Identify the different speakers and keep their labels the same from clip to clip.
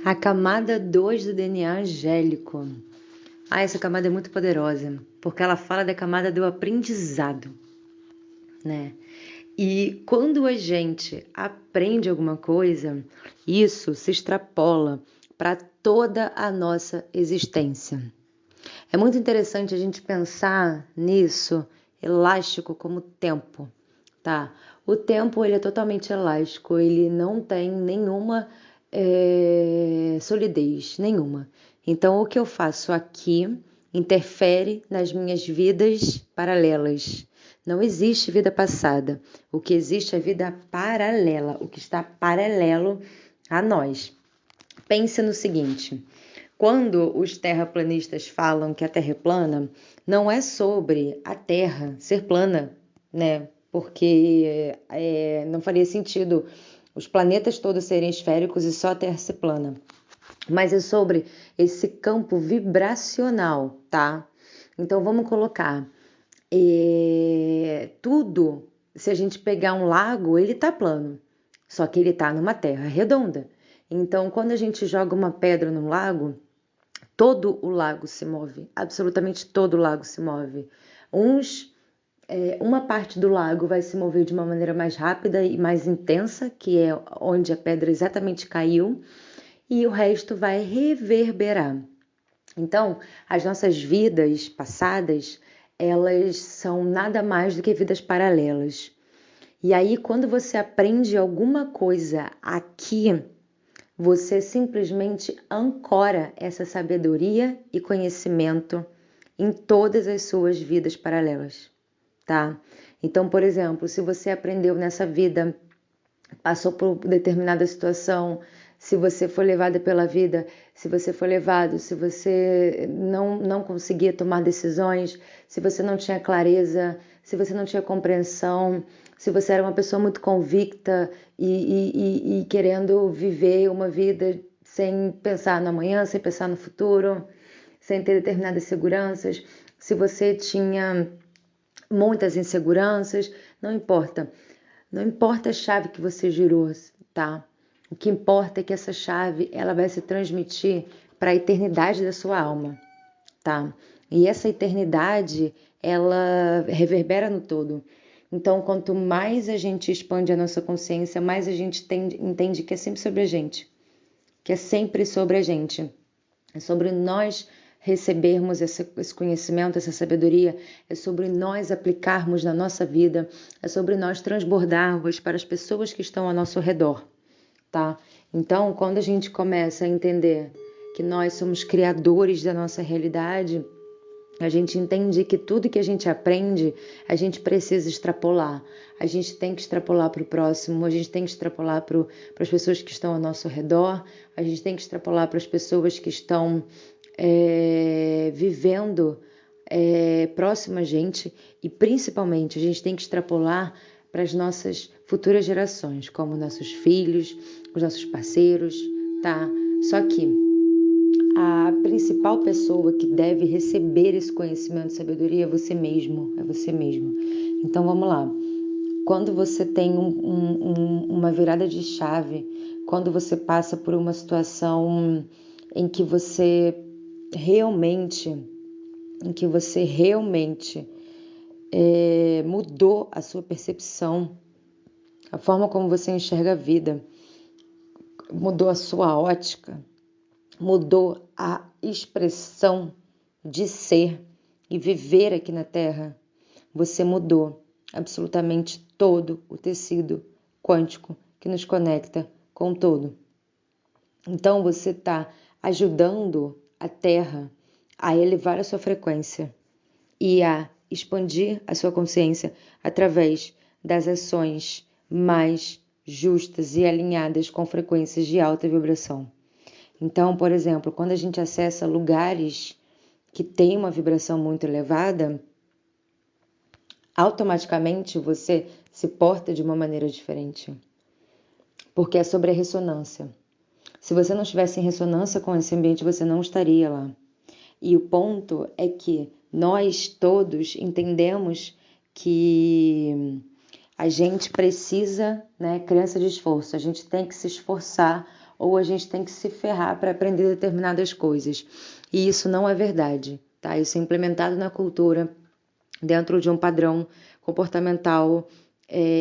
Speaker 1: A camada 2 do DNA angélico. Essa camada é muito poderosa, porque ela fala da camada do aprendizado, né? E quando a gente aprende alguma coisa, isso se extrapola para toda a nossa existência. É muito interessante a gente pensar nisso elástico como tempo, tá? O tempo ele é totalmente elástico, ele não tem nenhuma solidez, nenhuma. Então o que eu faço aqui interfere nas minhas vidas paralelas. Não existe vida passada. O que existe é vida paralela, o que está paralelo a nós. Pense no seguinte: quando os terraplanistas falam que a Terra é plana, não é sobre a Terra ser plana, né? Porque não faria sentido os planetas todos serem esféricos e só a Terra ser plana. Mas é sobre esse campo vibracional, tá? Então vamos colocar tudo. Se a gente pegar um lago, ele tá plano, só que ele tá numa terra redonda. Então, quando a gente joga uma pedra no lago, todo o lago se move, absolutamente todo o lago se move. Uma parte do lago vai se mover de uma maneira mais rápida e mais intensa, que é onde a pedra exatamente caiu, e o resto vai reverberar. Então, as nossas vidas passadas, elas são nada mais do que vidas paralelas. E aí, quando você aprende alguma coisa aqui, você simplesmente ancora essa sabedoria e conhecimento em todas as suas vidas paralelas, tá? Então, por exemplo, se você aprendeu nessa vida, passou por determinada situação, se você foi levada pela vida, se você foi levado, se você não conseguia tomar decisões, se você não tinha clareza, se você não tinha compreensão, se você era uma pessoa muito convicta e querendo viver uma vida sem pensar no amanhã, sem pensar no futuro, sem ter determinadas seguranças, se você tinha muitas inseguranças, não importa. Não importa a chave que você girou, tá? O que importa é que essa chave ela vai se transmitir para a eternidade da sua alma, tá? E essa eternidade ela reverbera no todo. Então, quanto mais a gente expande a nossa consciência, mais a gente entende que é sempre sobre a gente, que é sempre sobre a gente, é sobre nós recebermos esse conhecimento, essa sabedoria, é sobre nós aplicarmos na nossa vida, é sobre nós transbordarmos para as pessoas que estão ao nosso redor, tá? Então, quando a gente começa a entender que nós somos criadores da nossa realidade, a gente entende que tudo que a gente aprende, a gente precisa extrapolar. A gente tem que extrapolar para o próximo, a gente tem que extrapolar para as pessoas que estão ao nosso redor, a gente tem que extrapolar para as pessoas que estão vivendo próximo a gente e principalmente a gente tem que extrapolar para as nossas futuras gerações, como nossos filhos, os nossos parceiros, tá? Só que a principal pessoa que deve receber esse conhecimento e sabedoria é você mesmo, é você mesmo. Então vamos lá. Quando você tem uma virada de chave, quando você passa por uma situação em que você realmente, mudou a sua percepção, a forma como você enxerga a vida, mudou a sua ótica, mudou a expressão de ser e viver aqui na Terra, você mudou absolutamente todo o tecido quântico que nos conecta com o todo. Então você está ajudando a Terra a elevar a sua frequência e a expandir a sua consciência através das ações mais justas e alinhadas com frequências de alta vibração. Então, por exemplo, quando a gente acessa lugares que têm uma vibração muito elevada, automaticamente você se porta de uma maneira diferente. Porque é sobre a ressonância. Se você não estivesse em ressonância com esse ambiente, você não estaria lá. E o ponto é que nós todos entendemos que a gente precisa, crença de esforço, a gente tem que se esforçar ou a gente tem que se ferrar para aprender determinadas coisas. E isso não é verdade, tá? Isso é implementado na cultura dentro de um padrão comportamental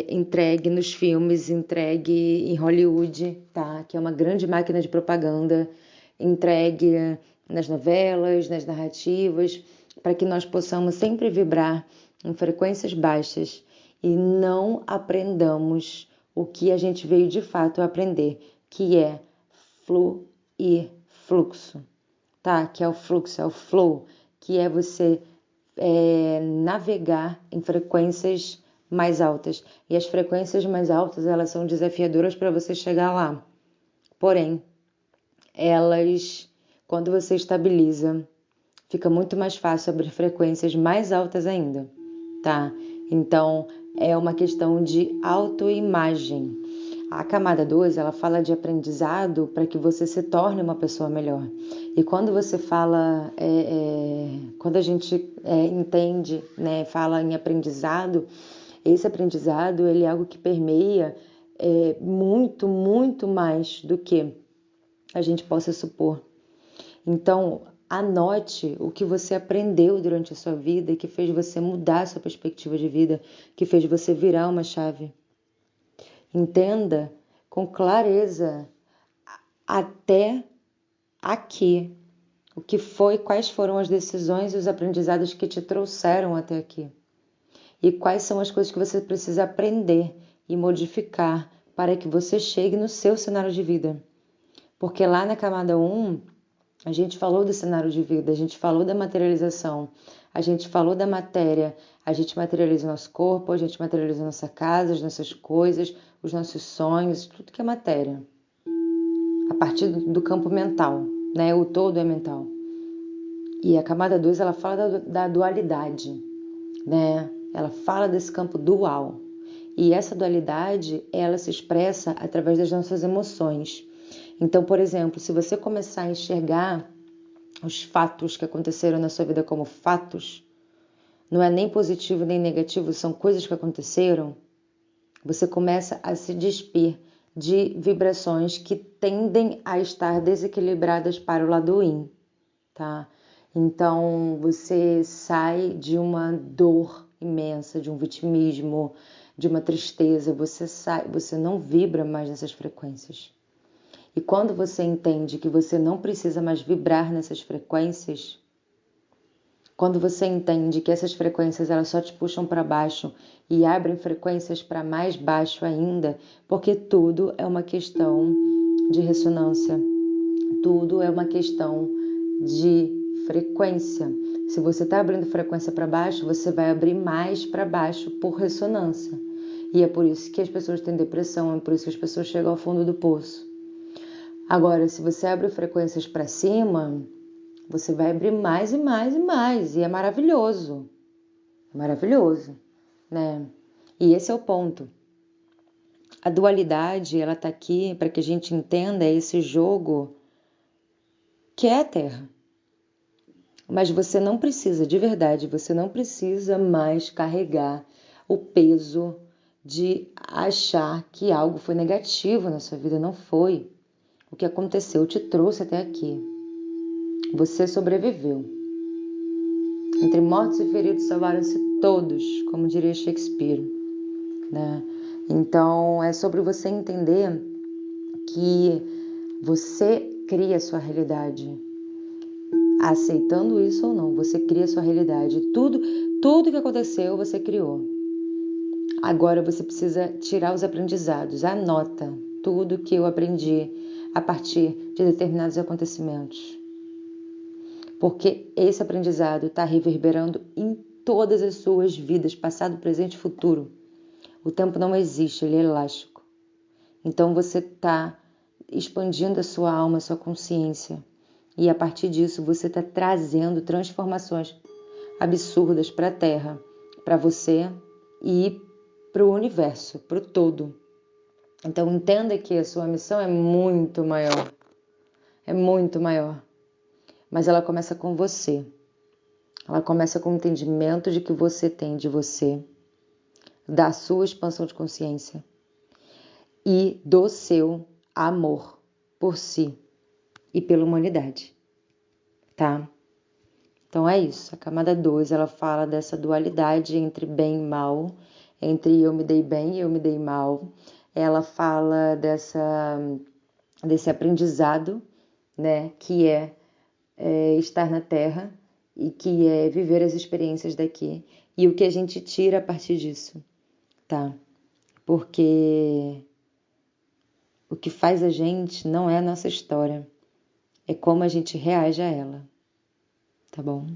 Speaker 1: entregue nos filmes, entregue em Hollywood, tá? Que é uma grande máquina de propaganda, entregue nas novelas, nas narrativas, para que nós possamos sempre vibrar em frequências baixas e não aprendamos o que a gente veio de fato aprender, que é fluir, fluxo, tá? Que é o fluxo, é o flow, que é você navegar em frequências mais altas. E as frequências mais altas, elas são desafiadoras para você chegar lá. Porém, elas, quando você estabiliza, fica muito mais fácil abrir frequências mais altas ainda, tá? Então, é uma questão de autoimagem. A camada 2, ela fala de aprendizado para que você se torne uma pessoa melhor. E quando você fala, quando a gente entende, né, fala em aprendizado, esse aprendizado ele é algo que permeia muito, muito mais do que a gente possa supor. Então, anote o que você aprendeu durante a sua vida e que fez você mudar a sua perspectiva de vida, que fez você virar uma chave. Entenda com clareza até aqui o que foi, quais foram as decisões e os aprendizados que te trouxeram até aqui. E quais são as coisas que você precisa aprender e modificar para que você chegue no seu cenário de vida. Porque lá na camada 1, a gente falou do cenário de vida, a gente falou da materialização, a gente falou da matéria, a gente materializa o nosso corpo, a gente materializa a nossa casa, as nossas coisas, os nossos sonhos, tudo que é matéria. A partir do campo mental, né? O todo é mental. E a camada 2, ela fala da dualidade, né? Ela fala desse campo dual. E essa dualidade, ela se expressa através das nossas emoções. Então, por exemplo, se você começar a enxergar os fatos que aconteceram na sua vida como fatos, não é nem positivo nem negativo, são coisas que aconteceram, você começa a se despir de vibrações que tendem a estar desequilibradas para o lado yin, tá? Então, você sai de uma dor imensa, de um vitimismo, de uma tristeza, você não vibra mais nessas frequências. E quando você entende que você não precisa mais vibrar nessas frequências, quando você entende que essas frequências elas só te puxam para baixo e abrem frequências para mais baixo ainda, porque tudo é uma questão de ressonância, tudo é uma questão de frequência. Se você está abrindo frequência para baixo, você vai abrir mais para baixo por ressonância. E é por isso que as pessoas têm depressão, é por isso que as pessoas chegam ao fundo do poço. Agora, se você abre frequências para cima, você vai abrir mais e mais e mais. E é maravilhoso. É maravilhoso, né? E esse é o ponto. A dualidade, ela tá aqui para que a gente entenda esse jogo que é a Terra. Mas você não precisa, de verdade, você não precisa mais carregar o peso de achar que algo foi negativo na sua vida. Não foi. O que aconteceu te trouxe até aqui. Você sobreviveu. Entre mortos e feridos salvaram-se todos, como diria Shakespeare, né? Então, é sobre você entender que você cria a sua realidade. Aceitando isso ou não, você cria a sua realidade. Tudo que aconteceu, você criou. Agora você precisa tirar os aprendizados. Anota tudo que eu aprendi a partir de determinados acontecimentos. Porque esse aprendizado está reverberando em todas as suas vidas, passado, presente e futuro. O tempo não existe, ele é elástico. Então você está expandindo a sua alma, a sua consciência. E a partir disso você está trazendo transformações absurdas para a Terra, para você e para o universo, para o todo. Então entenda que a sua missão é muito maior. É muito maior. Mas ela começa com você. Ela começa com o entendimento de que você tem de você, da sua expansão de consciência e do seu amor. por si e pela humanidade, tá? Então é isso. A camada 2, ela fala dessa dualidade entre bem e mal, entre eu me dei bem e eu me dei mal. Ela fala desse aprendizado, né, que é estar na Terra e que é viver as experiências daqui e o que a gente tira a partir disso, tá? Porque o que faz a gente não é a nossa história, é como a gente reage a ela, tá bom?